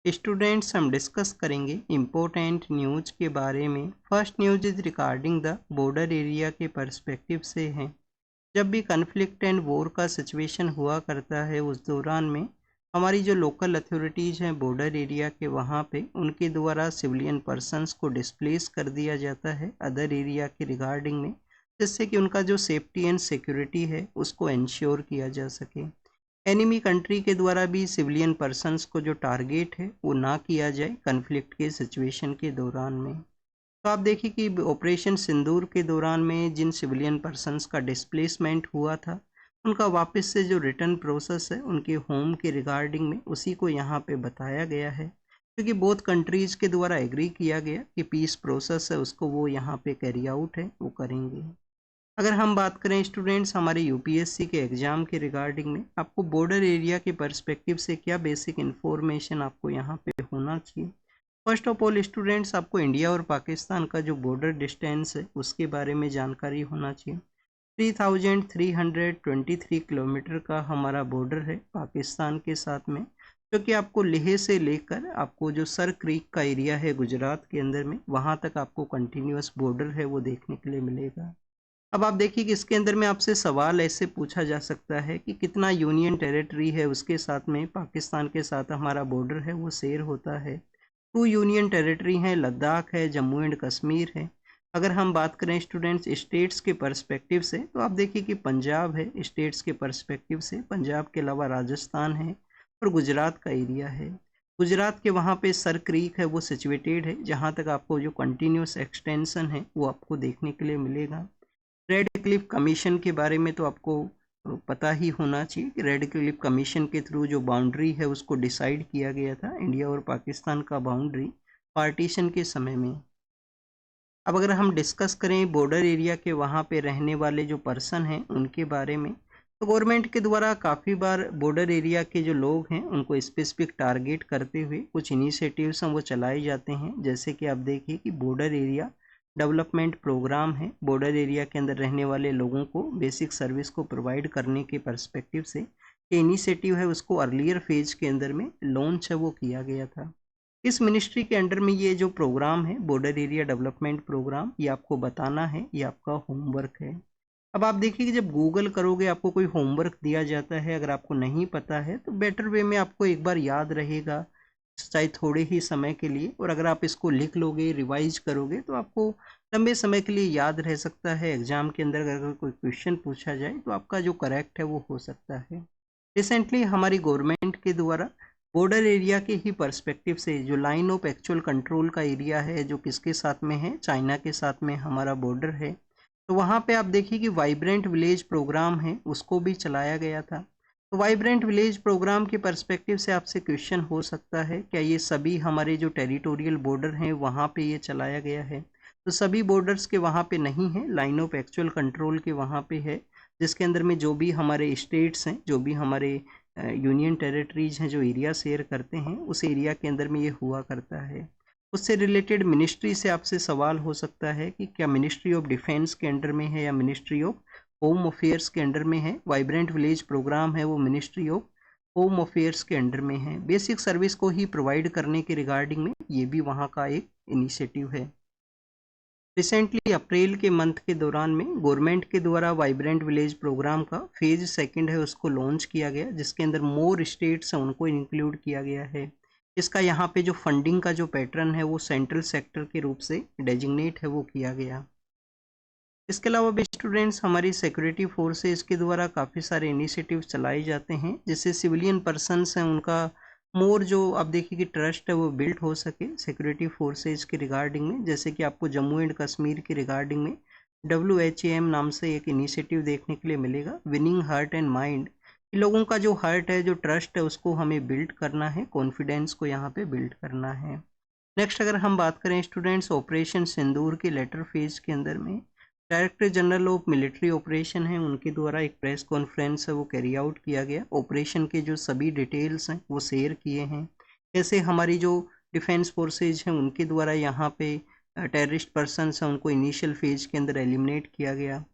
Students हम discuss करेंगे important news के बारे में। First news is regarding the border area के पर्सपेक्टिव से है। जब भी कन्फ्लिक्ट एंड वॉर का सिचुएशन हुआ करता है उस दौरान में हमारी जो लोकल अथॉरिटीज़ हैं बॉर्डर एरिया के वहाँ पे उनके द्वारा सिविलियन पर्सनस को डिस्प्लेस कर दिया जाता है अदर एरिया के रिगार्डिंग में, जिससे कि उनका जो सेफ्टी एंड सिक्योरिटी है उसको इंश्योर किया जा सके। एनिमी कंट्री के द्वारा भी सिविलियन पर्सनस को जो टारगेट है वो ना किया जाए कन्फ्लिक्ट के सिचुएशन के दौरान में। तो आप देखिए कि ऑपरेशन सिंदूर के दौरान में जिन सिविलियन पर्सनस का डिस्प्लेसमेंट हुआ था उनका वापस से जो रिटर्न प्रोसेस है उनके होम के रिगार्डिंग में उसी को यहाँ पे बताया गया है, क्योंकि बोथ कंट्रीज़ के द्वारा एग्री किया गया कि पीस प्रोसेस है उसको वो यहाँ पे कैरी आउट है वो करेंगे। अगर हम बात करें स्टूडेंट्स हमारे यूपीएससी के एग्ज़ाम के रिगार्डिंग में आपको बॉर्डर एरिया के पर्सपेक्टिव से क्या बेसिक इन्फॉर्मेशन आपको यहाँ पे होना चाहिए। फर्स्ट ऑफ ऑल स्टूडेंट्स आपको इंडिया और पाकिस्तान का जो बॉर्डर डिस्टेंस है उसके बारे में जानकारी होना चाहिए। 3323 किलोमीटर का हमारा बॉर्डर है पाकिस्तान के साथ में, जो कि आपको लेह से लेकर आपको जो सर क्रीक का एरिया है गुजरात के अंदर में वहाँ तक आपको कंटिन्यूस बॉर्डर है वो देखने के लिए मिलेगा। अब आप देखिए कि इसके अंदर में आपसे सवाल ऐसे पूछा जा सकता है कि कितना यूनियन टेरिटरी है उसके साथ में पाकिस्तान के साथ हमारा बॉर्डर है वो शेयर होता है। 2 यूनियन टेरिटरी हैं, लद्दाख है, जम्मू एंड कश्मीर है। अगर हम बात करें स्टूडेंट्स स्टेट्स के पर्सपेक्टिव से तो आप देखिए कि पंजाब है स्टेट्स के पर्सपेक्टिव से, पंजाब के अलावा राजस्थान है और गुजरात का एरिया है। गुजरात के वहाँ पे सर क्रीक है वो सिचुएटेड है, जहाँ तक आपको जो कंटिन्यूस एक्सटेंशन है वो आपको देखने के लिए मिलेगा। रेड क्लिफ कमीशन के बारे में तो आपको पता ही होना चाहिए कि रेड क्लिफ कमीशन के थ्रू जो बाउंड्री है उसको डिसाइड किया गया था इंडिया और पाकिस्तान का बाउंड्री पार्टीशन के समय में। अब अगर हम डिस्कस करें बॉर्डर एरिया के वहाँ पे रहने वाले जो पर्सन हैं उनके बारे में, तो गवर्नमेंट के द्वारा काफ़ी बार बॉर्डर एरिया के जो लोग हैं उनको स्पेसिफिक टारगेट करते हुए कुछ इनिशिएटिव्स हैं वो चलाए जाते हैं। जैसे कि आप देखिए कि बॉर्डर एरिया डेवलपमेंट प्रोग्राम है, बॉर्डर एरिया के अंदर रहने वाले लोगों को बेसिक सर्विस को प्रोवाइड करने के पर्सपेक्टिव से ये इनिशिएटिव है उसको अर्लियर फेज के अंदर में लॉन्च है वो किया गया था। इस मिनिस्ट्री के अंडर में ये जो प्रोग्राम है बॉर्डर एरिया डेवलपमेंट प्रोग्राम ये आपको बताना है, ये आपका होमवर्क है। अब आप देखिए कि जब गूगल करोगे आपको कोई होमवर्क दिया जाता है, अगर आपको नहीं पता है तो बेटर वे में आपको एक बार याद रहेगा चाहे थोड़े ही समय के लिए, और अगर आप इसको लिख लोगे रिवाइज करोगे तो आपको लंबे समय के लिए याद रह सकता है। एग्जाम के अंदर अगर कोई क्वेश्चन पूछा जाए तो आपका जो करेक्ट है वो हो सकता है। रिसेंटली हमारी गवर्नमेंट के द्वारा बॉर्डर एरिया के ही पर्सपेक्टिव से जो लाइन ऑफ एक्चुअल कंट्रोल का एरिया है जो किसके साथ में है, चाइना के साथ में हमारा बॉर्डर है, तो वहाँ पे आप देखिए कि वाइब्रेंट विलेज प्रोग्राम है उसको भी चलाया गया था। तो वाइब्रेंट विलेज प्रोग्राम के पर्सपेक्टिव से आपसे क्वेश्चन हो सकता है क्या ये सभी हमारे जो टेरिटोरियल बॉर्डर हैं वहाँ पे ये चलाया गया है। तो सभी बॉर्डर्स के वहाँ पे नहीं है, लाइन ऑफ एक्चुअल कंट्रोल के वहाँ पे है, जिसके अंदर में जो भी हमारे स्टेट्स हैं जो भी हमारे यूनियन टेरिटरीज हैं जो एरिया शेयर करते हैं उस एरिया के अंदर में ये हुआ करता है। उससे रिलेटेड मिनिस्ट्री से आपसे सवाल हो सकता है कि क्या मिनिस्ट्री ऑफ डिफेंस के अंडर में है या मिनिस्ट्री ऑफ होम अफेयर्स के अंडर में है। वाइब्रेंट विलेज प्रोग्राम है वो मिनिस्ट्री ऑफ होम अफेयर्स के अंडर में है। बेसिक सर्विस को ही प्रोवाइड करने के रिगार्डिंग में ये भी वहाँ का एक इनिशिएटिव है। रिसेंटली अप्रैल के मंथ के दौरान में गवर्नमेंट के द्वारा वाइब्रेंट विलेज प्रोग्राम का फेज सेकंड है उसको लॉन्च किया गया, जिसके अंदर मोर स्टेट्स हैं उनको इंक्लूड किया गया है। इसका यहाँ पे जो फंडिंग का जो पैटर्न है वो सेंट्रल सेक्टर के रूप से डेजिग्नेट है वो किया गया। इसके अलावा भी स्टूडेंट्स हमारी सिक्योरिटी फोर्सेस के द्वारा काफ़ी सारे इनिशिएटिव चलाए जाते हैं जिससे सिविलियन पर्सनस हैं उनका मोर जो आप देखिए कि ट्रस्ट है वो बिल्ड हो सके सिक्योरिटी फोर्सेज के रिगार्डिंग में। जैसे कि आपको जम्मू एंड कश्मीर के रिगार्डिंग में WHAM नाम से एक इनिशिएटिव देखने के लिए मिलेगा, विनिंग हार्ट एंड माइंड। लोगों का जो हार्ट है जो ट्रस्ट है उसको हमें बिल्ड करना है, कॉन्फिडेंस को यहाँ पे बिल्ड करना है। नेक्स्ट अगर हम बात करें स्टूडेंट्स ऑपरेशन सिंदूर के लेटर फेज के अंदर में director general of military operation है उनके द्वारा एक प्रेस कॉन्फ्रेंस है वो कैरी आउट किया गया। ऑपरेशन के जो सभी डिटेल्स हैं वो शेयर किए हैं, कैसे हमारी जो डिफेंस फोर्सेज हैं उनके द्वारा यहाँ पे टेररिस्ट पर्सनस हैं उनको इनिशियल फेज के अंदर एलिमिनेट किया गया।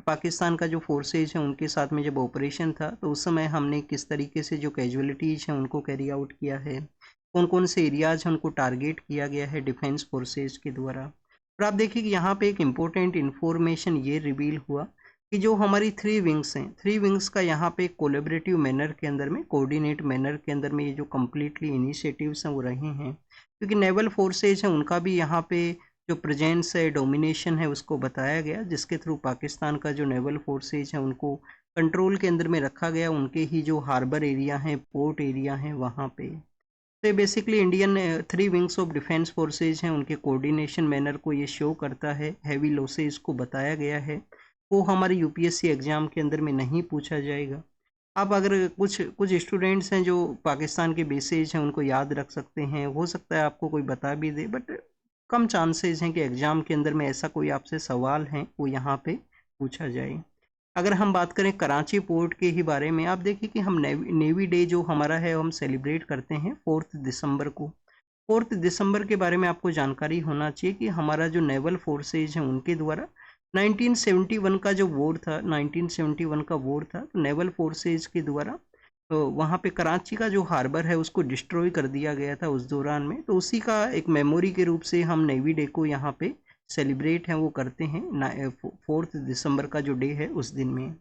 पाकिस्तान का जो फोर्सेज हैं उनके साथ में जब ऑपरेशन था तो उस समय हमने किस तरीके से जो कैजुअलिटीज़ हैं उनको कैरी आउट किया है। कौन कौन से एरियाज हैं उनको टारगेट किया गया है डिफेंस फोर्सेज के द्वारा। और आप देखिए कि यहाँ पे एक इम्पोर्टेंट इन्फॉर्मेशन ये रिवील हुआ कि जो हमारी 3 विंग्स हैं, 3 विंग्स का यहाँ पे कोलेबरेटिव मैनर के अंदर में, कोऑर्डिनेट मैनर के अंदर में ये जो कम्प्लीटली इनिशिएटिव्स हैं वो रहे हैं, क्योंकि नेवल फोर्सेज हैं उनका भी यहाँ पे जो प्रेजेंस है, डोमिनेशन है, उसको बताया गया, जिसके थ्रू पाकिस्तान का जो नेवल फोर्सेज है उनको कंट्रोल के अंदर में रखा गया, उनके ही जो हार्बर एरिया हैं, पोर्ट एरिया हैं वहाँ पे। तो basically Indian 3 wings of defence forces हैं, उनके कोऑर्डिनेशन मैनर को ये शो करता है, हैवी लॉसेज को बताया गया है, वो हमारे यूपीएससी एग्जाम के अंदर में नहीं पूछा जाएगा। आप अगर कुछ कुछ स्टूडेंट्स हैं जो पाकिस्तान के बेसेज हैं उनको याद रख सकते हैं, हो सकता है आपको कोई बता भी दे, बट कम चांसेस हैं कि एग्जाम के अंदर में ऐसा कोई आपसे सवाल है वो यहाँ पे पूछा जाए। अगर हम बात करें कराची पोर्ट के ही बारे में, आप देखिए कि हम नेवी डे जो हमारा है हम सेलिब्रेट करते हैं 4 दिसंबर को। 4 दिसंबर के बारे में आपको जानकारी होना चाहिए कि हमारा जो नेवल फोर्सेज हैं उनके द्वारा 1971 का जो वॉर था, 1971 का वॉर था, तो नेवल फोर्सेज के द्वारा तो वहाँ पे कराची का जो हार्बर है उसको डिस्ट्रॉय कर दिया गया था उस दौरान में, तो उसी का एक मेमोरी के रूप से हम नेवी डे को यहाँ पे सेलिब्रेट हैं वो करते हैं 4 दिसंबर का जो डे है उस दिन में।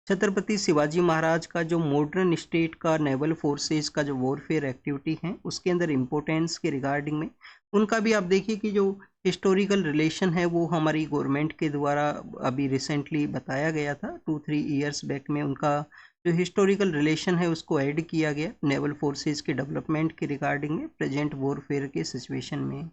छत्रपति शिवाजी महाराज का जो मॉडर्न स्टेट का नेवल फोर्सेस का जो वॉरफेयर एक्टिविटी है उसके अंदर इम्पोर्टेंस के रिगार्डिंग में उनका भी आप देखिए कि जो हिस्टोरिकल रिलेशन है वो हमारी गवर्नमेंट के द्वारा अभी रिसेंटली बताया गया था, 2-3 ईयर्स बैक में उनका जो हिस्टोरिकल रिलेशन है उसको ऐड किया गया नेवल फोर्सेस के डेवलपमेंट के रिगार्डिंग में प्रेजेंट वॉरफेयर के सिचुएशन में।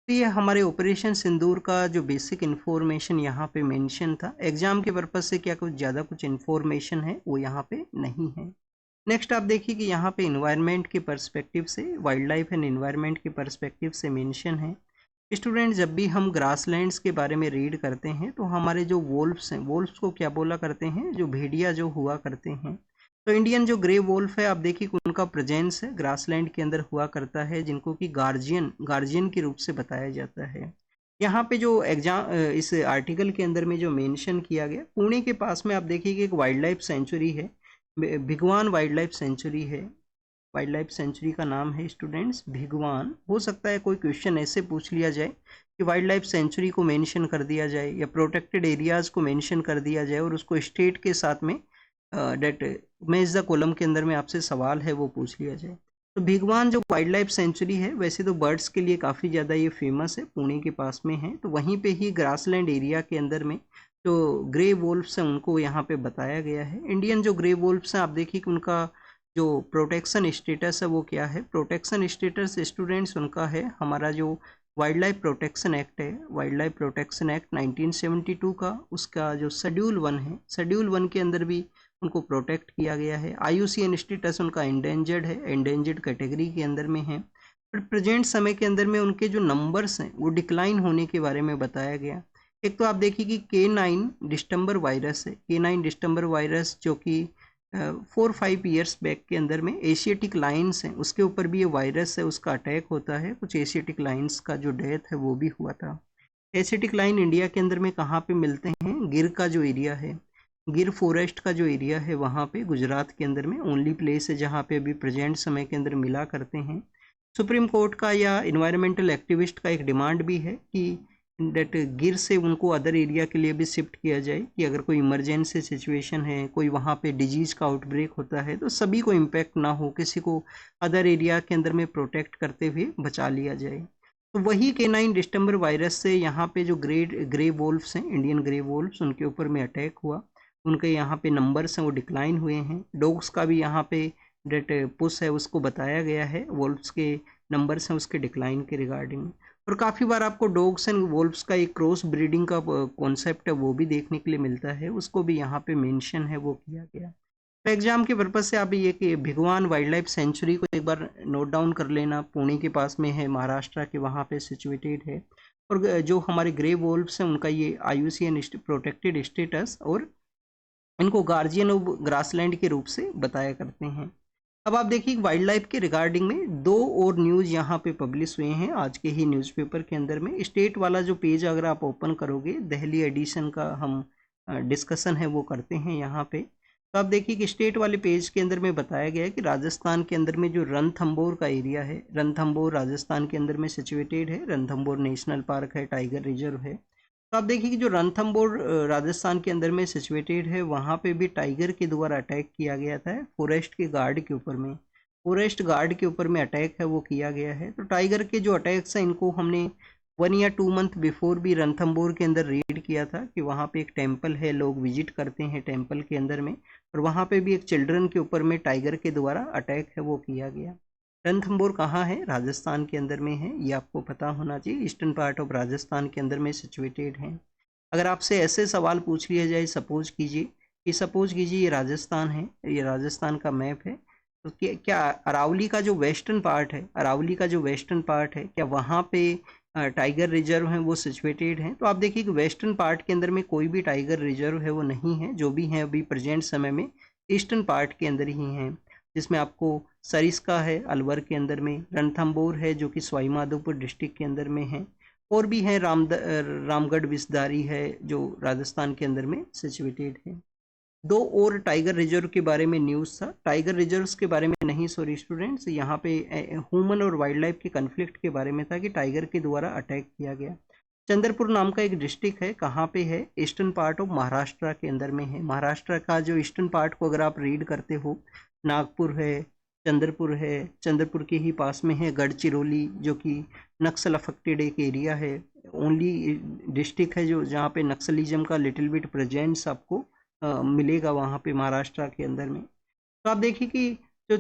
तो ये हमारे ऑपरेशन सिंदूर का जो बेसिक इन्फॉर्मेशन यहाँ पे मेंशन था, एग्जाम के पर्पज से क्या कुछ ज़्यादा कुछ इन्फॉर्मेशन है वो यहाँ पे नहीं है। नेक्स्ट आप देखिए कि यहाँ पे इन्वायरमेंट के पर्सपेक्टिव से, वाइल्ड लाइफ एंड इन्वायरमेंट के पर्सपेक्टिव से मेंशन है। स्टूडेंट जब भी हम ग्रासलैंड्स के बारे में रीड करते हैं तो हमारे जो वोल्फ्स हैं, वोल्फ्स को क्या बोला करते हैं, जो भेड़िया जो हुआ करते हैं, तो इंडियन जो ग्रे वोल्फ है आप देखिए कि उनका प्रेजेंस है ग्रासलैंड के अंदर हुआ करता है, जिनको कि गार्जियन के रूप से बताया जाता है। यहाँ पे जो एग्जाम इस आर्टिकल के अंदर में जो मेंशन किया गया, पुणे के पास में आप देखिए कि एक वाइल्ड लाइफ सेंचुरी है, भिगवान वाइल्ड लाइफ सेंचुरी है। वाइल्ड लाइफ सेंचुरी का नाम है स्टूडेंट्स भिगवान। हो सकता है कोई क्वेश्चन ऐसे पूछ लिया जाए कि वाइल्ड लाइफ सेंचुरी को मेंशन कर दिया जाए या प्रोटेक्टेड एरियाज को मेंशन कर दिया जाए और उसको स्टेट के साथ में डेट मैच द कॉलम के अंदर में आपसे सवाल है वो पूछ लिया जाए। तो भिगवान जो वाइल्ड लाइफ सेंचुरी है वैसे तो बर्ड्स के लिए काफ़ी ज़्यादा ये फेमस है, पुणे के पास में है, तो वहीं पे ही ग्रासलैंड एरिया के अंदर में जो ग्रे वोल्फ्स हैं उनको यहाँ पे बताया गया है। इंडियन जो ग्रे वोल्फ्स हैं आप देखिए कि उनका जो प्रोटेक्शन स्टेटस है वो क्या है। प्रोटेक्शन स्टेटस स्टूडेंट्स उनका है हमारा जो वाइल्ड लाइफ प्रोटेक्शन एक्ट है, वाइल्ड लाइफ प्रोटेक्शन एक्ट 1972 का, उसका जो शेड्यूल 1 है, शेड्यूल 1 के अंदर भी उनको प्रोटेक्ट किया गया है। IUCN स्टेटस उनका एंडेंजर्ड है, एंडेंजर्ड कैटेगरी के अंदर में है, पर प्रेजेंट समय के अंदर में उनके जो नंबर्स हैं वो डिक्लाइन होने के बारे में बताया गया। एक तो आप देखिए कि K9 डिस्टेंबर वायरस है, K9 डिस्टेंबर वायरस जो कि 4-5 ईयर्स बैक के अंदर में एशियाटिक लाइन्स हैं उसके ऊपर भी ये वायरस है, उसका अटैक होता है, कुछ एशियाटिक लाइन्स का जो डेथ है वो भी हुआ था। एशियाटिक लाइन इंडिया के अंदर में कहाँ पे मिलते हैं, गिर का जो एरिया है, गिर फॉरेस्ट का जो एरिया है वहाँ पे गुजरात के अंदर में ओनली प्लेस है जहाँ पे अभी प्रेजेंट समय के अंदर मिला करते हैं। सुप्रीम कोर्ट का या इन्वायरमेंटल एक्टिविस्ट का एक डिमांड भी है कि डेट गिर से उनको अदर एरिया के लिए भी शिफ्ट किया जाए कि अगर कोई इमरजेंसी सिचुएशन है, कोई वहाँ पे डिजीज का आउटब्रेक होता है तो सभी को इम्पैक्ट ना हो, किसी को अदर एरिया के अंदर में प्रोटेक्ट करते हुए बचा लिया जाए। तो वही K9 डिस्टेंबर वायरस से यहाँ पे जो ग्रे वोल्फ्स हैं, इंडियन ग्रे वोल्फ्स, उनके ऊपर में अटैक हुआ, उनके यहाँ पे नंबर्स हैं वो डिक्लाइन हुए हैं। डॉग्स का भी यहाँ पे डेट पुश है उसको बताया गया है, वोल्फ्स के नंबर्स हैं उसके डिक्लाइन के रिगार्डिंग। और काफ़ी बार आपको डॉग्स एंड वोल्फ्स का एक क्रॉस ब्रीडिंग का कॉन्सेप्ट है वो भी देखने के लिए मिलता है, उसको भी यहाँ पे मेंशन है वो किया गया। तो एग्जाम के पर्पज़ से आप ये कि भिगवान वाइल्ड लाइफ सेंचुरी को एक बार नोट डाउन कर लेना, पुणे के पास में है, महाराष्ट्र के वहाँ पे सिचुएटेड है। और जो हमारे ग्रे वोल्फ्स हैं उनका ये IUCN प्रोटेक्टेड स्टेटस और इनको गार्जियन ऑफ ग्रासलैंड के रूप से बताया करते हैं। अब आप देखिए वाइल्ड लाइफ के रिगार्डिंग में 2 और न्यूज़ यहाँ पे पब्लिश हुए हैं आज के ही न्यूज़पेपर के अंदर में। स्टेट वाला जो पेज अगर आप ओपन करोगे, दिल्ली एडिशन का हम डिस्कशन है वो करते हैं यहाँ पे। तो आप देखिए कि स्टेट वाले पेज के अंदर में बताया गया है कि राजस्थान के अंदर में जो रणथंभौर का एरिया है, रणथंभौर राजस्थान के अंदर में सिचुएटेड है। रणथंभौर नेशनल पार्क है, टाइगर रिजर्व है। तो आप देखिए कि जो रणथंभौर राजस्थान के अंदर में सिचुएटेड है, वहाँ पे भी टाइगर के द्वारा अटैक किया गया था फॉरेस्ट के गार्ड के ऊपर में। फॉरेस्ट गार्ड के ऊपर में अटैक है वो किया गया है। तो टाइगर के जो अटैक्स हैं इनको हमने 1 या 2 मंथ बिफोर भी रणथंभौर के अंदर रीड किया था कि वहाँ पे एक टेम्पल है, लोग विजिट करते हैं टेम्पल के अंदर में, और वहाँ पे भी एक चिल्ड्रन के ऊपर में टाइगर के द्वारा अटैक है वो किया गया। रणथंभौर कहाँ है? राजस्थान के अंदर में है, ये आपको पता होना चाहिए। ईस्टर्न पार्ट ऑफ राजस्थान के अंदर में सिचुएटेड है। अगर आपसे ऐसे सवाल पूछ लिया जाए, सपोज कीजिए ये राजस्थान है, ये राजस्थान का मैप है, तो क्या अरावली का जो वेस्टर्न पार्ट है, क्या वहाँ पे टाइगर रिजर्व हैं वो सिचुएटेड हैं? तो आप देखिए कि वेस्टर्न पार्ट के अंदर में कोई भी टाइगर रिजर्व है वो नहीं है। जो भी हैं अभी प्रेजेंट समय में ईस्टर्न पार्ट के अंदर ही हैं, जिसमें आपको सरिस्का है अलवर के अंदर में, रणथंभौर है जो कि सवाई माधोपुर डिस्ट्रिक्ट के अंदर में है, और भी है रामगढ़ विसदारी है जो राजस्थान के अंदर में सिचुएटेड है। 2 और टाइगर रिजर्व के बारे में न्यूज़ था, टाइगर रिजर्व्स के बारे में नहीं, सॉरी स्टूडेंट्स, यहाँ पे ह्यूमन और वाइल्ड लाइफ के कन्फ्लिक्ट के बारे में था कि टाइगर के द्वारा अटैक किया गया। चंद्रपुर नाम का एक डिस्ट्रिक्ट है, कहाँ पे है? ईस्टर्न पार्ट ऑफ महाराष्ट्र के अंदर में है। महाराष्ट्र का जो ईस्टर्न पार्ट को अगर आप रीड करते हो, नागपुर है, चंद्रपुर के ही पास में है गढ़चिरौली, जो कि नक्सल अफेक्टेड एक एरिया है, ओनली डिस्ट्रिक्ट है जो जहाँ पे नक्सलिज्म का लिटिल बिट प्रेजेंस आपको मिलेगा वहाँ पे महाराष्ट्र के अंदर में। तो आप देखिए कि जो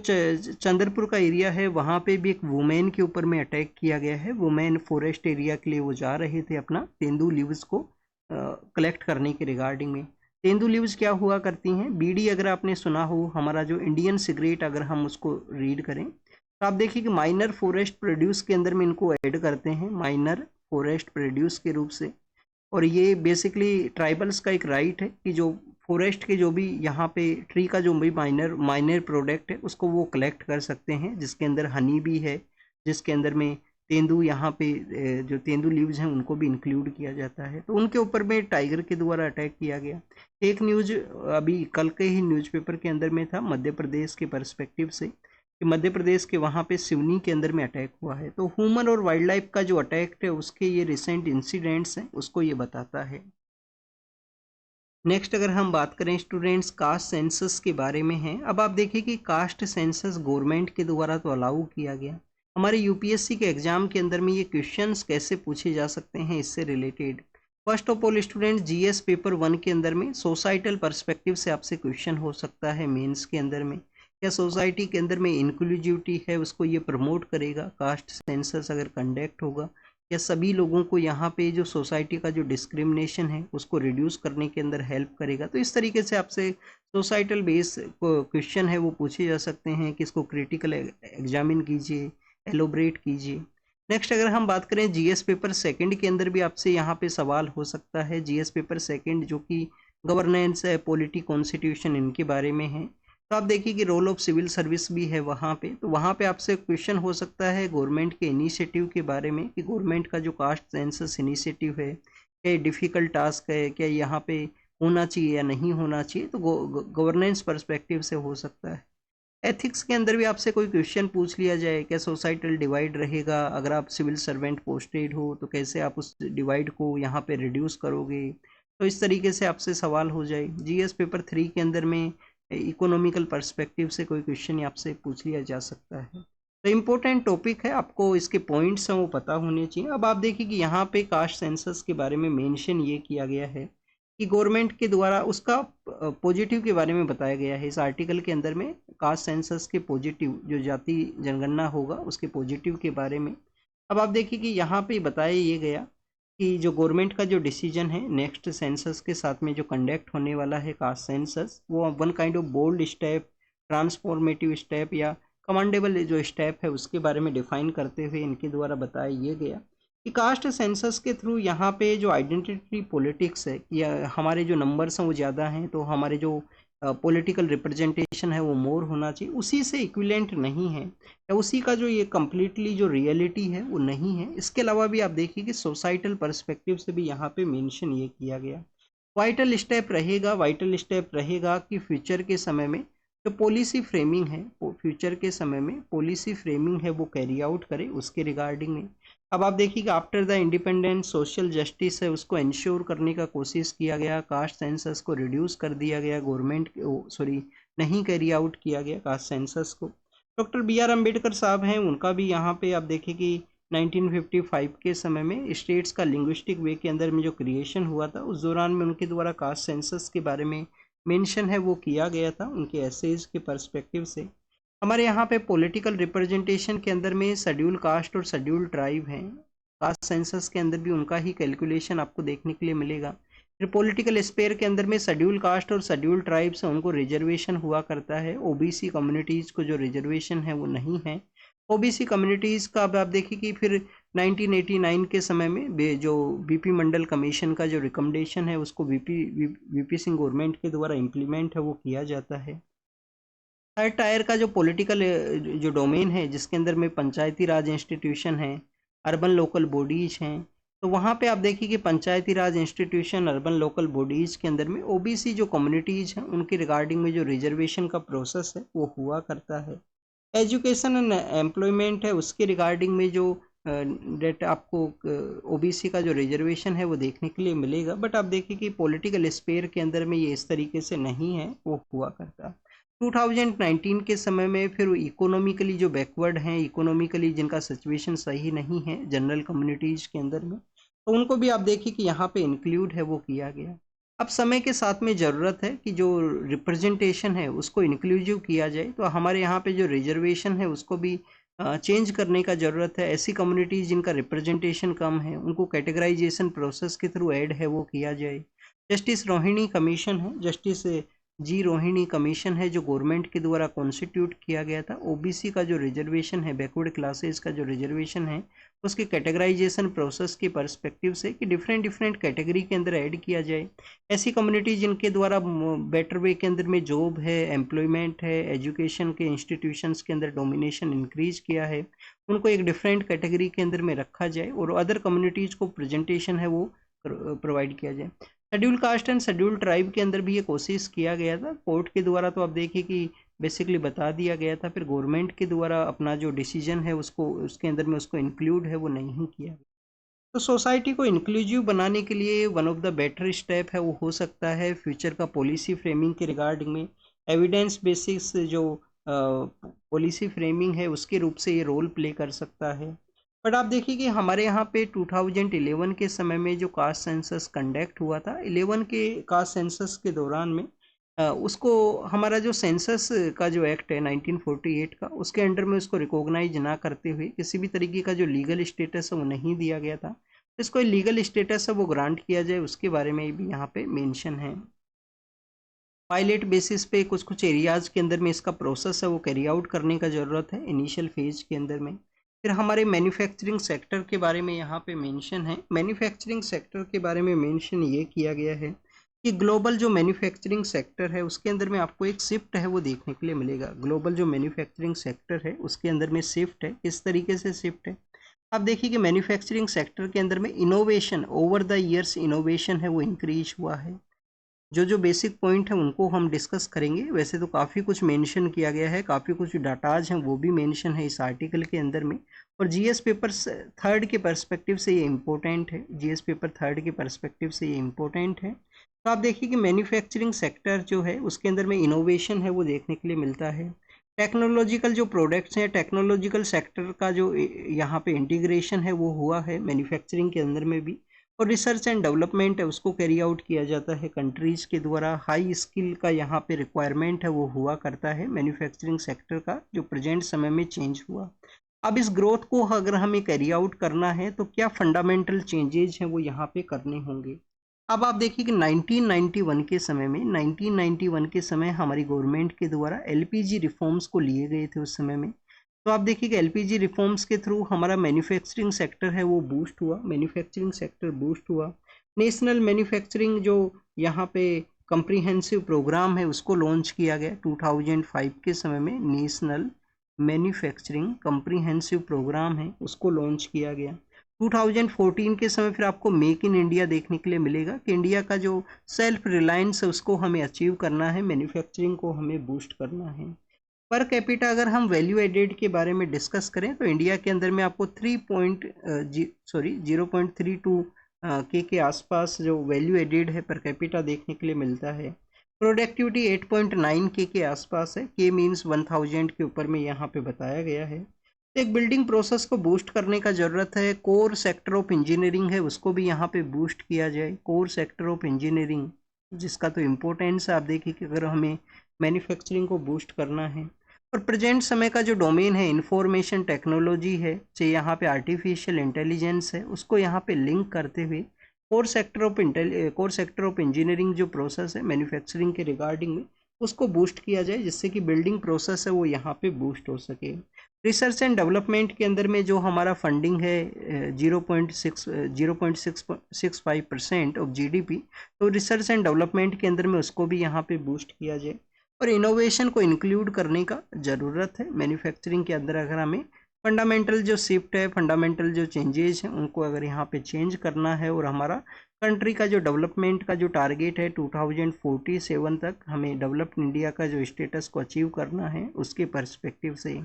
चंद्रपुर का एरिया है वहाँ पे भी एक वुमेन के ऊपर में अटैक किया गया है। वुमेन फॉरेस्ट एरिया के लिए वो जा रहे थे अपना तेंदू लीव्स को कलेक्ट करने के रिगार्डिंग में। तेंदू लीव्स क्या हुआ करती हैं? बीड़ी अगर आपने सुना हो, हमारा जो इंडियन सिगरेट अगर हम उसको रीड करें, तो आप देखिए कि माइनर फॉरेस्ट प्रोड्यूस के अंदर में इनको ऐड करते हैं, माइनर फॉरेस्ट प्रोड्यूस के रूप से। और ये बेसिकली ट्राइबल्स का एक राइट है कि जो फॉरेस्ट के जो भी यहाँ पे ट्री का जो भी माइनर प्रोडक्ट है उसको वो कलेक्ट कर सकते हैं, जिसके अंदर हनी भी है, जिसके अंदर में तेंदू, यहाँ पे जो तेंदू लीव्स हैं उनको भी इंक्लूड किया जाता है। तो उनके ऊपर में टाइगर के द्वारा अटैक किया गया। एक न्यूज़ अभी कल के ही न्यूज़पेपर के अंदर में था मध्य प्रदेश के पर्सपेक्टिव से, कि मध्य प्रदेश के वहाँ पे सिवनी के अंदर में अटैक हुआ है। तो ह्यूमन और वाइल्ड लाइफ का जो अटैक है उसके ये रिसेंट इंसिडेंट्स हैं उसको ये बताता है। नेक्स्ट अगर हम बात करें स्टूडेंट्स, कास्ट सेंसस के बारे में है। अब आप देखिए कि कास्ट सेंसस गवर्नमेंट के द्वारा तो अलाउ किया गया। हमारे यूपीएससी के एग्जाम के अंदर में ये क्वेश्चंस कैसे पूछे जा सकते हैं इससे related. First of all students, GS paper 1 के अंदर में सोसाइटल पर्सपेक्टिव से आपसे क्वेश्चन हो सकता है मेंस के अंदर में। क्या सोसाइटी के अंदर में इंक्लूसिविटी है उसको ये प्रमोट करेगा कास्ट सेंसस अगर कंडक्ट होगा, या सभी लोगों को यहाँ पे जो सोसाइटी का जो डिस्क्रिमिनेशन है उसको रिड्यूस करने के अंदर हेल्प करेगा। तो इस तरीके से आपसे सोसाइटल बेस क्वेश्चन है वो पूछे जा सकते हैं कि इसको क्रिटिकल एग्जामिन कीजिए, एलोबरेट कीजिए। नेक्स्ट अगर हम बात करें जीएस पेपर 2 के अंदर भी आपसे यहाँ पे सवाल हो सकता है। जीएस पेपर 2 जो कि गवर्नेंस है, पॉलिटी, कॉन्स्टिट्यूशन, इनके बारे में है। तो आप देखिए कि रोल ऑफ सिविल सर्विस भी है वहाँ पे, तो वहाँ पे आपसे क्वेश्चन हो सकता है गवर्नमेंट के इनिशिएटिव के बारे में, कि गवर्नमेंट का जो कास्ट सेंसस इनिशिएटिव है क्या डिफ़िकल्ट टास्क है, क्या यहाँ पे होना चाहिए या नहीं होना चाहिए, तो गवर्नेंस पर्सपेक्टिव से हो सकता है। एथिक्स के अंदर भी आपसे कोई क्वेश्चन पूछ लिया जाए, क्या सोसाइटल डिवाइड रहेगा, अगर आप सिविल सर्वेंट पोस्टेड हो तो कैसे आप उस डिवाइड को यहाँ पे रिड्यूस करोगे, तो इस तरीके से आपसे सवाल हो जाए। जीएस पेपर 3 के अंदर में इकोनॉमिकल पर्सपेक्टिव से कोई क्वेश्चन आपसे पूछ लिया जा सकता है। तो इम्पोर्टेंट टॉपिक है, आपको इसके पॉइंट्स हैं वो पता होने चाहिए। अब आप देखिए कि यहाँ पे कास्ट सेंसस के बारे में मेंशन ये किया गया है कि गवर्नमेंट के द्वारा उसका पॉजिटिव के बारे में बताया गया है इस आर्टिकल के अंदर में। कास्ट सेंसस के पॉजिटिव, जो जाति जनगणना होगा उसके पॉजिटिव के बारे में। अब आप देखिए कि यहाँ पे बताया ये गया कि जो गवर्नमेंट का जो डिसीजन है नेक्स्ट सेंसस के साथ में जो कंडक्ट होने वाला है कास्ट सेंसस, वो one kind of bold step, transformative step या कमांडेबल जो स्टेप है उसके बारे में डिफाइन करते हुए इनके द्वारा बताया ये गया कि कास्ट सेंसस के थ्रू यहाँ पे जो आइडेंटिटी पॉलिटिक्स है, या हमारे जो नंबर्स हैं वो ज़्यादा हैं तो हमारे जो पॉलिटिकल रिप्रेजेंटेशन है वो मोर होना चाहिए, उसी से इक्विलेंट नहीं है, या उसी का जो ये कम्प्लीटली जो रियलिटी है वो नहीं है। इसके अलावा भी आप देखिए कि सोसाइटल पर्सपेक्टिव से भी यहाँ पे मेंशन ये किया गया। वाइटल स्टेप रहेगा कि फ्यूचर के समय में जो पॉलिसी फ्रेमिंग है, फ्यूचर के समय में पॉलिसी फ्रेमिंग है वो कैरी आउट करे उसके रिगार्डिंग में। अब आप देखिएगा after the independence social justice है उसको इंश्योर करने का कोशिश किया गया, कास्ट सेंसस को रिड्यूस कर दिया गया, नहीं कैरी आउट किया गया कास्ट सेंसस को। डॉक्टर बी आर अम्बेडकर साहब हैं, उनका भी यहाँ पे आप देखिए कि 1955 के समय में स्टेट्स का लिंग्विस्टिक वे के अंदर में जो क्रिएशन हुआ था उस दौरान में उनके द्वारा कास्ट सेंसस के बारे में मेंशन है वो किया गया था उनके एसेज के पर्सपेक्टिव से। हमारे यहाँ पे पॉलिटिकल रिप्रेजेंटेशन के अंदर में शेड्यूल कास्ट और शेड्यूल ट्राइब हैं, कास्ट सेंसस के अंदर भी उनका ही कैलकुलेशन आपको देखने के लिए मिलेगा। फिर पॉलिटिकल स्पेयर के अंदर में शेड्यूल कास्ट और शेड्यूल ट्राइब्स उनको रिजर्वेशन हुआ करता है, ओबीसी कम्युनिटीज़ को जो रिजर्वेशन है वो नहीं है। ओबीसी कम्युनिटीज़ का अब आप देखिए कि फिर 1989 के समय में जो बीपी मंडल कमीशन का जो रिकमेंडेशन है उसको वीपी सिंह गवर्नमेंट के द्वारा इम्प्लीमेंट है वो किया जाता है। थर्ड टायर का जो पॉलिटिकल जो डोमेन है जिसके अंदर में पंचायती राज इंस्टीट्यूशन है, अर्बन लोकल बॉडीज हैं, तो वहाँ पे आप देखिए कि पंचायती राज इंस्टीट्यूशन अर्बन लोकल बॉडीज़ के अंदर में ओबीसी जो कम्युनिटीज़ हैं उनके रिगार्डिंग में जो रिजर्वेशन का प्रोसेस है वो हुआ करता है। एजुकेशन एंड एम्प्लॉयमेंट है उसके रिगार्डिंग में जो डेट आपको ओबीसी का जो रिजर्वेशन है वो देखने के लिए मिलेगा, बट आप देखिए कि पॉलिटिकल स्पेयर के अंदर में ये इस तरीके से नहीं है वो हुआ करता। 2019 के समय में फिर इकोनॉमिकली जो बैकवर्ड हैं, इकोनॉमिकली जिनका सिचुएशन सही नहीं है जनरल कम्युनिटीज़ के अंदर में, तो उनको भी आप देखिए कि यहाँ पे इंक्लूड है वो किया गया। अब समय के साथ में ज़रूरत है कि जो रिप्रेजेंटेशन है उसको इंक्लूसिव किया जाए, तो हमारे यहाँ पे जो रिजर्वेशन है उसको भी चेंज करने का ज़रूरत है। ऐसी कम्युनिटीज़ जिनका रिप्रेजेंटेशन कम है उनको कैटेगराइजेशन प्रोसेस के थ्रू ऐड है वो किया जाए। जस्टिस रोहिणी कमीशन है, जस्टिस जी रोहिणी कमीशन है जो गवर्नमेंट के द्वारा कॉन्स्टिट्यूट किया गया था। ओबीसी का जो रिजर्वेशन है, बैकवर्ड क्लासेस का जो रिजर्वेशन है उसके कैटेगराइजेशन प्रोसेस के पर्सपेक्टिव से कि डिफरेंट कैटेगरी के अंदर ऐड किया जाए। ऐसी कम्युनिटी जिनके द्वारा बेटर वे के अंदर में जॉब है, एम्प्लॉयमेंट है, एजुकेशन के इंस्टीट्यूशंस के अंदर डोमिनेशन इंक्रीज किया है, उनको एक डिफरेंट कैटेगरी के अंदर में रखा जाए और अदर कम्युनिटीज़ को प्रेजेंटेशन है वो प्रोवाइड किया जाए। Schedule caste and schedule tribe के अंदर भी ये कोशिश किया गया था कोर्ट के द्वारा, तो आप देखिए कि बेसिकली बता दिया गया था, फिर गवर्नमेंट के द्वारा अपना जो डिसीजन है उसको उसके अंदर में उसको इंक्लूड है वो नहीं किया गया। तो सोसाइटी को इंक्लूसिव बनाने के लिए one of the better step है वो हो सकता है फ्यूचर का पॉलिसी फ्रेमिंग के रिगार्डिंग में एविडेंस बेसिस जो पॉलिसी फ्रेमिंग है उसके रूप से ये रोल प्ले कर सकता है। बट आप देखिए कि हमारे यहाँ पे 2011 के समय में जो कास्ट सेंसस कंडक्ट हुआ था, 11 के कास्ट सेंसस के दौरान में उसको हमारा जो सेंसस का जो एक्ट है 1948 का उसके अंडर में उसको रिकॉग्नाइज ना करते हुए किसी भी तरीके का जो लीगल स्टेटस है वो नहीं दिया गया था। इसको लीगल स्टेटस है वो ग्रांट किया जाए उसके बारे में भी यहाँ पे मेंशन है। पायलट बेसिस पे कुछ एरियाज़ के अंदर में इसका प्रोसेस है वो कैरी आउट करने का ज़रूरत है इनिशियल फेज के अंदर में। फिर हमारे मैन्युफैक्चरिंग सेक्टर के बारे में यहाँ पे मेंशन है। मैन्युफैक्चरिंग सेक्टर के बारे में मेंशन ये किया गया है कि ग्लोबल जो मैन्युफैक्चरिंग सेक्टर है उसके अंदर में आपको एक शिफ्ट है वो देखने के लिए मिलेगा। ग्लोबल जो मैन्युफैक्चरिंग सेक्टर है उसके अंदर में शिफ्ट है, किस तरीके से शिफ्ट है आप देखिए कि मैन्युफैक्चरिंग सेक्टर के अंदर में innovation over the years innovation है वो इंक्रीज हुआ है। जो बेसिक पॉइंट है उनको हम डिस्कस करेंगे। वैसे तो काफ़ी कुछ मेंशन किया गया है, काफ़ी कुछ डाटाज हैं वो भी मेंशन है इस आर्टिकल के अंदर में, और जीएस पेपर थर्ड के पर्सपेक्टिव से ये इम्पोर्टेंट है। जीएस पेपर थर्ड के पर्सपेक्टिव से ये इम्पोर्टेंट है। तो आप देखिए कि मैन्युफैक्चरिंग सेक्टर जो है उसके अंदर में इनोवेशन है वो देखने के लिए मिलता है। टेक्नोलॉजिकल जो प्रोडक्ट्स हैं, टेक्नोलॉजिकल सेक्टर का जो यहाँ पे इंटीग्रेशन है वो हुआ है मैन्युफैक्चरिंग के अंदर में भी, और रिसर्च एंड डेवलपमेंट है उसको कैरी आउट किया जाता है कंट्रीज़ के द्वारा। हाई स्किल का यहाँ पे रिक्वायरमेंट है वो हुआ करता है मैन्युफैक्चरिंग सेक्टर का जो प्रेजेंट समय में चेंज हुआ। अब इस ग्रोथ को अगर हमें कैरी आउट करना है तो क्या फंडामेंटल चेंजेज हैं वो यहाँ पे करने होंगे। अब आप देखिए कि 1991 के समय हमारी गवर्नमेंट के द्वारा एलपीजी रिफॉर्म्स को लिए गए थे उस समय में। तो आप देखिए कि एलपीजी रिफॉर्म्स के थ्रू हमारा मैन्युफैक्चरिंग सेक्टर है वो बूस्ट हुआ, मैन्युफैक्चरिंग सेक्टर बूस्ट हुआ। नेशनल मैन्युफैक्चरिंग जो यहाँ पे कंप्रीहेंसिव प्रोग्राम है उसको लॉन्च किया गया 2005 के समय में। नेशनल मैन्युफैक्चरिंग कंप्रीहेंसिव प्रोग्राम है उसको लॉन्च किया गया। 2014 के समय फिर आपको मेक इन इंडिया देखने के लिए मिलेगा कि इंडिया का जो सेल्फ रिलायंस है उसको हमें अचीव करना है, मैन्युफैक्चरिंग को हमें बूस्ट करना है। पर कैपिटा अगर हम वैल्यू एडेड के बारे में डिस्कस करें तो इंडिया के अंदर में आपको 0.32 के आसपास जो वैल्यू एडेड है पर कैपिटा देखने के लिए मिलता है। प्रोडक्टिविटी 8.9 के आसपास है, के मीन्स 1000 के ऊपर में यहाँ पे बताया गया है। तो एक बिल्डिंग प्रोसेस को बूस्ट करने का ज़रूरत है। कोर सेक्टर ऑफ इंजीनियरिंग है उसको भी यहाँ पे बूस्ट किया जाए। कोर सेक्टर ऑफ इंजीनियरिंग जिसका तो इम्पोर्टेंस है, आप देखिए कि अगर हमें मैन्युफैक्चरिंग को बूस्ट करना है। और प्रेजेंट समय का जो डोमेन है इंफॉर्मेशन टेक्नोलॉजी है, चाहे यहाँ पे आर्टिफिशियल इंटेलिजेंस है, उसको यहाँ पे लिंक करते हुए कोर सेक्टर ऑफ इंजीनियरिंग जो प्रोसेस है मैन्युफैक्चरिंग के रिगार्डिंग में उसको बूस्ट किया जाए, जिससे कि बिल्डिंग प्रोसेस है वो यहाँ पे बूस्ट हो सके। रिसर्च एंड डेवलपमेंट के अंदर में जो हमारा फंडिंग है 0.65% ऑफ जीडीपी, तो रिसर्च एंड डेवलपमेंट के अंदर में उसको भी यहाँ पे बूस्ट किया जाए। और इनोवेशन को इंक्लूड करने का ज़रूरत है मैन्युफैक्चरिंग के अंदर। अगर हमें फंडामेंटल जो शिफ्ट है, फंडामेंटल जो चेंजेस हैं उनको अगर यहाँ पे चेंज करना है और हमारा कंट्री का जो डेवलपमेंट का जो टारगेट है 2047 तक हमें डेवलप्ड इंडिया का जो स्टेटस को अचीव करना है, उसके पर्सपेक्टिव से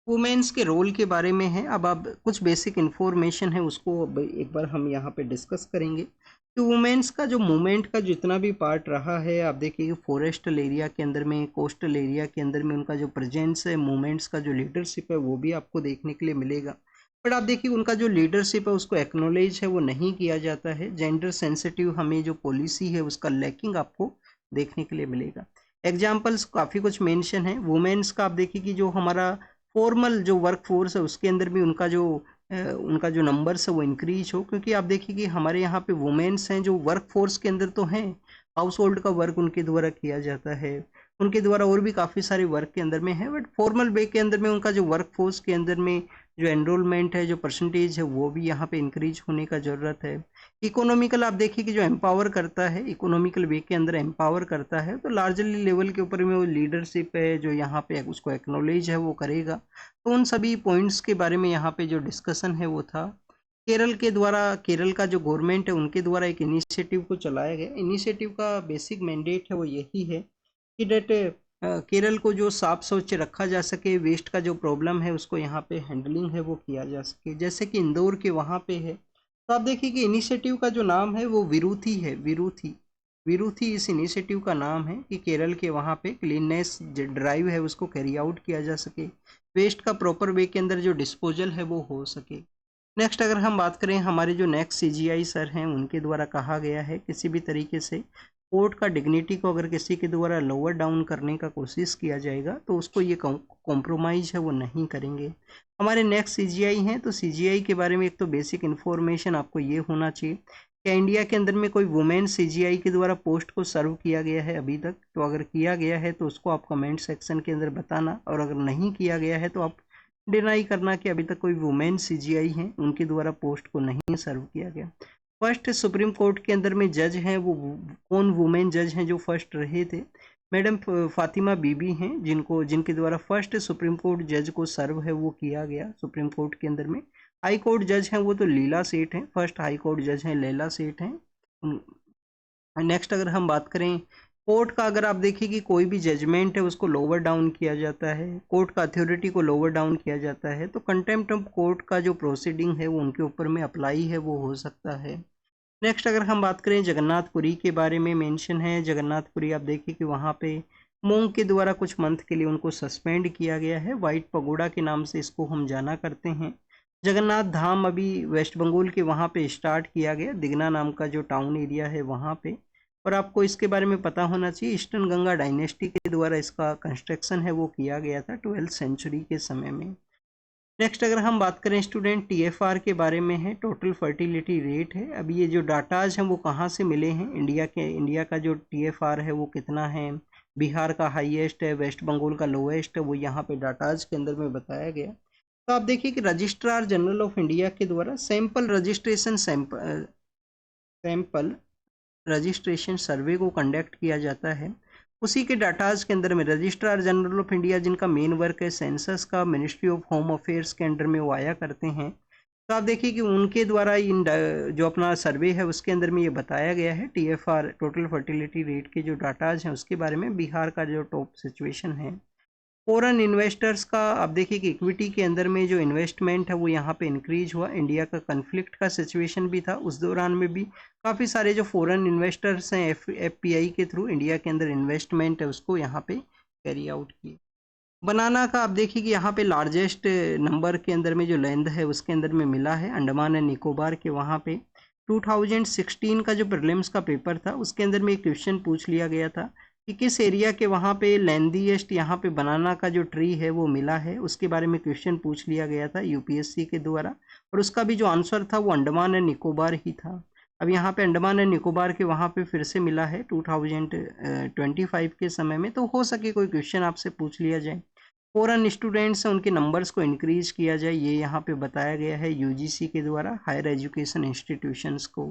वुमेन्स के रोल के बारे में है। अब आप कुछ बेसिक इन्फॉर्मेशन है उसको अब एक बार हम यहाँ पे डिस्कस करेंगे कि वुमेन्स का जो मूवमेंट का जितना भी पार्ट रहा है, आप देखिए फॉरेस्टल एरिया के अंदर में, कोस्टल एरिया के अंदर में उनका जो प्रेजेंस है, मूवमेंट्स का जो लीडरशिप है वो भी आपको देखने के लिए मिलेगा। बट आप देखिए उनका जो लीडरशिप है उसको एक्नॉलेज है वो नहीं किया जाता है। जेंडर सेंसिटिव हमें जो पॉलिसी है उसका लैकिंग आपको देखने के लिए मिलेगा। एग्जाम्पल्स काफ़ी कुछ मेंशन है वुमेन्स का। आप देखिए कि जो हमारा फॉर्मल जो वर्क फोर्स है उसके अंदर भी उनका जो नंबर्स है वो इंक्रीज हो, क्योंकि आप देखिए कि हमारे यहाँ पे वुमेन्स हैं जो वर्क फोर्स के अंदर तो हैं, हाउस होल्ड का वर्क उनके द्वारा किया जाता है, उनके द्वारा और भी काफ़ी सारे वर्क के अंदर में है, बट फॉर्मल वे के अंदर में उनका जो वर्क फोर्स के अंदर में जो एनरोलमेंट है, जो परसेंटेज है, वो भी यहाँ पे इंक्रीज होने का ज़रूरत है। इकोनॉमिकल आप देखिए कि जो एम्पावर करता है, इकोनॉमिकल वे के अंदर एम्पावर करता है, तो लार्जली लेवल के ऊपर में वो लीडरशिप है जो यहाँ पे उसको एक्नॉलेज है वो करेगा। तो उन सभी पॉइंट्स के बारे में यहाँ पे जो डिस्कशन है वो था। केरल के द्वारा, केरल का जो गवर्नमेंट है उनके द्वारा एक इनिशिएटिव को चलाया गया। इनिशिएटिव का बेसिक मैंडेट है वो यही है कि डेट केरल को जो साफ स्वच्छ रखा जा सके, वेस्ट का जो प्रॉब्लम है उसको यहाँ पे हैंडलिंग है वो किया जा सके, जैसे कि इंदौर के वहाँ पे है। तो आप देखिए कि इनिशिएटिव का जो नाम है वो विरूथी है, विरूथी, विरूथी इस इनिशिएटिव का नाम है कि केरल के वहाँ पे क्लीननेस ड्राइव है उसको कैरी आउट किया जा सके, वेस्ट का प्रॉपर वे के अंदर जो डिस्पोजल है वो हो सके। नेक्स्ट अगर हम बात करें, हमारे जो नेक्स्ट सीजीआई सर हैं उनके द्वारा कहा गया है किसी भी तरीके से कोर्ट का डिग्निटी को अगर किसी के द्वारा लोअर डाउन करने का कोशिश किया जाएगा तो उसको ये कॉम्प्रोमाइज़ है वो नहीं करेंगे। हमारे नेक्स्ट सीजीआई हैं, तो सीजीआई के बारे में एक तो बेसिक इन्फॉर्मेशन आपको ये होना चाहिए क्या इंडिया के अंदर में कोई वुमेन सीजीआई के द्वारा पोस्ट को सर्व किया गया है अभी तक? तो अगर किया गया है तो उसको आप कमेंट सेक्शन के अंदर बताना, और अगर नहीं किया गया है तो आप डिनाई करना कि अभी तक कोई वुमेन सीजीआई हैं उनके द्वारा पोस्ट को नहीं सर्व किया गया। फर्स्ट सुप्रीम कोर्ट के अंदर में जज हैं वो कौन वुमेन जज हैं जो फर्स्ट रहे थे? मैडम फातिमा बीबी हैं, जिनके द्वारा फर्स्ट सुप्रीम कोर्ट जज को सर्व है वो किया गया सुप्रीम कोर्ट के अंदर में। हाई कोर्ट जज हैं वो तो लीला सेठ हैं, फर्स्ट हाई कोर्ट जज हैं लैला सेठ हैं। नेक्स्ट अगर हम बात करें कोर्ट का, अगर आप देखिए कि कोई भी जजमेंट है उसको लोअर डाउन किया जाता है, कोर्ट का अथॉरिटी को लोअर डाउन किया जाता है, तो कंटेम्प्ट ऑफ कोर्ट का जो प्रोसीडिंग है वो उनके ऊपर में अप्लाई है वो हो सकता है। नेक्स्ट अगर हम बात करें जगन्नाथपुरी के बारे में मेंशन है। जगन्नाथपुरी आप देखिए कि वहाँ पे मोंग के द्वारा कुछ मंथ के लिए उनको सस्पेंड किया गया है, वाइट पगोड़ा के नाम से इसको हम जाना करते हैं। जगन्नाथ धाम अभी वेस्ट बंगाल के वहाँ पे स्टार्ट किया गया, दिगना नाम का जो टाउन एरिया है वहाँ पे, और आपको इसके बारे में पता होना चाहिए ईस्टर्न गंगा डायनेस्टी के द्वारा इसका कंस्ट्रक्शन है वो किया गया था 12th सेंचुरी के समय में। नेक्स्ट अगर हम बात करें स्टूडेंट टीएफआर के बारे में है, टोटल फर्टिलिटी रेट है। अभी ये जो डाटाज हैं वो कहाँ से मिले हैं? इंडिया का जो टीएफआर है वो कितना है? बिहार का हाईएस्ट है, वेस्ट बंगाल का लोएस्ट है, वो यहाँ पे डाटाज के अंदर में बताया गया। तो आप देखिए कि रजिस्ट्रार जनरल ऑफ इंडिया के द्वारा सैंपल रजिस्ट्रेशन सर्वे को कंडक्ट किया जाता है। उसी के डाटाज के अंदर में रजिस्ट्रार जनरल ऑफ इंडिया जिनका मेन वर्क है सेंसस का, मिनिस्ट्री ऑफ होम अफेयर्स के अंडर में वो आया करते हैं। तो आप देखिए कि उनके द्वारा इन जो अपना सर्वे है उसके अंदर में ये बताया गया है, TFR टोटल फर्टिलिटी रेट के जो डाटाज हैं उसके बारे में बिहार का जो टॉप सिचुएशन है। फॉरेन इन्वेस्टर्स का आप देखिए कि इक्विटी के अंदर में जो इन्वेस्टमेंट है वो यहाँ पे इंक्रीज हुआ। इंडिया का कन्फ्लिक्ट का सिचुएशन भी था, उस दौरान में भी काफ़ी सारे जो फॉरेन इन्वेस्टर्स हैं FPI के थ्रू इंडिया के अंदर इन्वेस्टमेंट है उसको यहाँ पे कैरी आउट किए। बनाना का आप देखिए कि यहाँ पे लार्जेस्ट नंबर के अंदर में जो लेंथ है उसके अंदर में मिला है अंडमान एंड निकोबार के। वहाँ पे 2016 का जो प्रीलिम्स का पेपर था उसके अंदर में एक क्वेश्चन पूछ लिया गया था कि किस एरिया के वहाँ पे लेंथीएस्ट यहाँ पे बनाना का जो ट्री है वो मिला है, उसके बारे में क्वेश्चन पूछ लिया गया था UPSC के द्वारा, और उसका भी जो आंसर था वो अंडमान एंड निकोबार ही था। अब यहाँ पे अंडमान एंड निकोबार के वहाँ पे फिर से मिला है 2025 के समय में, तो हो सके कोई क्वेश्चन आपसे पूछ लिया जाए। फॉरेन स्टूडेंट्स हैं उनके नंबर्स को इंक्रीज किया जाए, ये यहाँ पे बताया गया है UGC के द्वारा हायर एजुकेशन इंस्टीट्यूशंस को।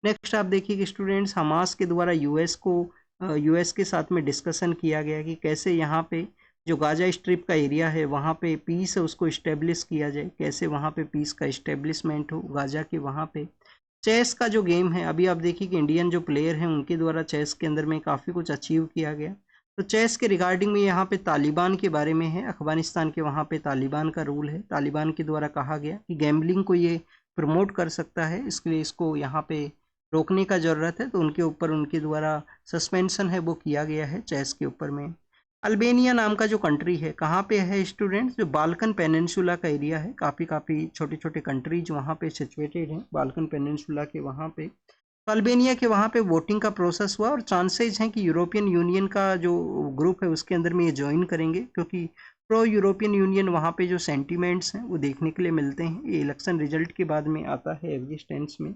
नेक्स्ट आप देखिए कि स्टूडेंट्स हमास के द्वारा यूएस के साथ में डिस्कशन किया गया कि कैसे यहाँ पे जो गाजा स्ट्रिप का एरिया है वहाँ पे पीस है उसको इस्टेब्लिश किया जाए, कैसे वहाँ पे पीस का इस्टेब्लिशमेंट हो गाजा के वहाँ पे। चेस का जो गेम है, अभी आप देखिए कि इंडियन जो प्लेयर हैं उनके द्वारा चेस के अंदर में काफ़ी कुछ अचीव किया गया। तो चेस के रिगार्डिंग में यहाँ पे तालिबान के बारे में है, अफगानिस्तान के वहाँ पे तालिबान का रूल है। तालिबान के द्वारा कहा गया कि गैम्बलिंग को ये प्रमोट कर सकता है, इसलिए इसको यहाँ पे रोकने का ज़रूरत है, तो उनके ऊपर उनके द्वारा सस्पेंशन है वो किया गया है चेस के ऊपर में। अल्बेनिया नाम का जो कंट्री है कहाँ पे है स्टूडेंट्स, जो बाल्कन पेनिनसुला का एरिया है, काफ़ी छोटे छोटे कंट्रीज वहाँ पे सिचुएटेड हैं बाल्कन पेनिनसुला के वहाँ पे। तो अल्बेनिया के वहाँ पे वोटिंग का प्रोसेस हुआ और चांसेज हैं कि यूरोपियन यूनियन का जो ग्रुप है उसके अंदर में ये ज्वाइन करेंगे, क्योंकि प्रो यूरोपियन यूनियन वहाँ पे जो सेंटीमेंट्स हैं वो देखने के लिए मिलते हैं। ये इलेक्शन रिजल्ट के बाद में आता है एग्जिस्टेंस में।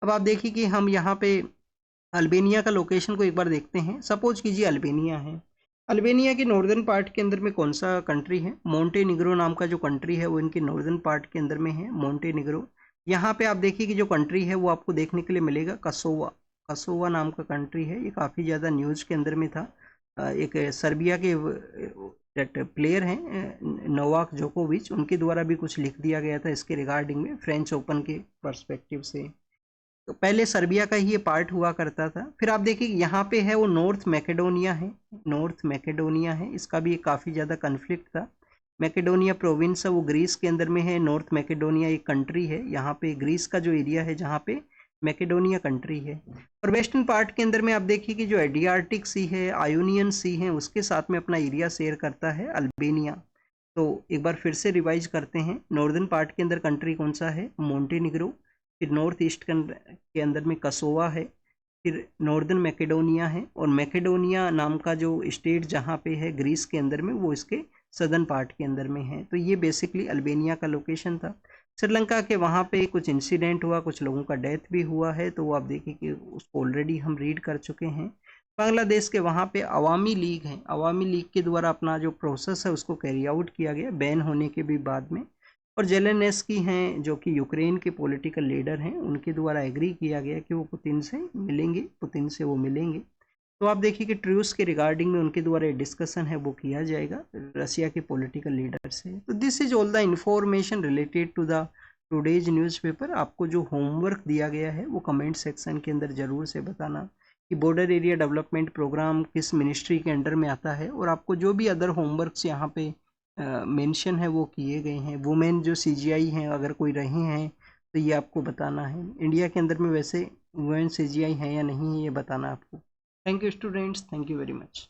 अब आप देखिए कि हम यहाँ पे अल्बेनिया का लोकेशन को एक बार देखते हैं। सपोज कीजिए अल्बेनिया है, अल्बेनिया के नॉर्दर्न पार्ट के अंदर में कौन सा कंट्री है, मोंटेनिग्रो नाम का जो कंट्री है वो इनके नॉर्दर्न पार्ट के अंदर में है, मोंटेनिग्रो। यहाँ पे आप देखिए कि जो कंट्री है वो आपको देखने के लिए मिलेगा कसोवा, कसोवा नाम का कंट्री है। ये काफ़ी ज़्यादा न्यूज़ के अंदर में था। एक सर्बिया के प्लेयर हैं नोवाक जोकोविच, उनके द्वारा भी कुछ लिख दिया गया था इसके रिगार्डिंग में फ्रेंच ओपन के पर्सपेक्टिव से। तो पहले सर्बिया का ही ये पार्ट हुआ करता था। फिर आप देखिए यहाँ पे है वो नॉर्थ मैकेडोनिया है, नॉर्थ मैकेडोनिया है, इसका भी काफ़ी ज़्यादा कन्फ्लिक्ट था। मैकेडोनिया प्रोविंस है वो ग्रीस के अंदर में है, नॉर्थ मैकेडोनिया एक कंट्री है, यहाँ पे ग्रीस का जो एरिया है जहाँ पे मैकेडोनिया कंट्री है। और वेस्टर्न पार्ट के अंदर में आप देखिए कि जो एडियार्टिक सी है, आयोनियन सी है, उसके साथ में अपना एरिया शेयर करता है अल्बेनिया। तो एक बार फिर से रिवाइज करते हैं, नॉर्दर्न पार्ट के अंदर कंट्री कौन सा है, मोंटेनिग्रो। फिर नॉर्थ ईस्ट के अंदर में कसोवा है, फिर नॉर्दर्न मैकेडोनिया है, और मैकेडोनिया नाम का जो स्टेट जहाँ पे है ग्रीस के अंदर में वो इसके सदर्न पार्ट के अंदर में है। तो ये बेसिकली अल्बेनिया का लोकेशन था। श्रीलंका के वहाँ पे कुछ इंसिडेंट हुआ, कुछ लोगों का डेथ भी हुआ है, तो वो आप देखिए कि उसको ऑलरेडी हम रीड कर चुके हैं। बांग्लादेश के वहाँ पे अवामी लीग है, अवामी लीग के द्वारा अपना जो प्रोसेस है उसको कैरी आउट किया गया बैन होने के भी बाद में। और जेलेनेस्की हैं जो कि यूक्रेन के पॉलिटिकल लीडर हैं, उनके द्वारा एग्री किया गया कि वो पुतिन से मिलेंगे, पुतिन से वो मिलेंगे। तो आप देखिए कि ट्रूस के रिगार्डिंग में उनके द्वारा डिस्कशन है वो किया जाएगा रसिया के पॉलिटिकल लीडर से। तो this is all the information related to the today's newspaper. आपको जो होमवर्क दिया गया है वो कमेंट सेक्शन के अंदर ज़रूर से बताना कि बॉर्डर एरिया डेवलपमेंट प्रोग्राम किस मिनिस्ट्री के अंडर में आता है, और आपको जो भी अदर होमवर्क्स यहाँ पे मेंशन है वो किए गए हैं। वुमेन जो CGI हैं अगर कोई रहे हैं तो ये आपको बताना है। इंडिया के अंदर में वैसे वुमेन CGI हैं या नहीं है ये बताना आपको। Thank you students, thank you very much.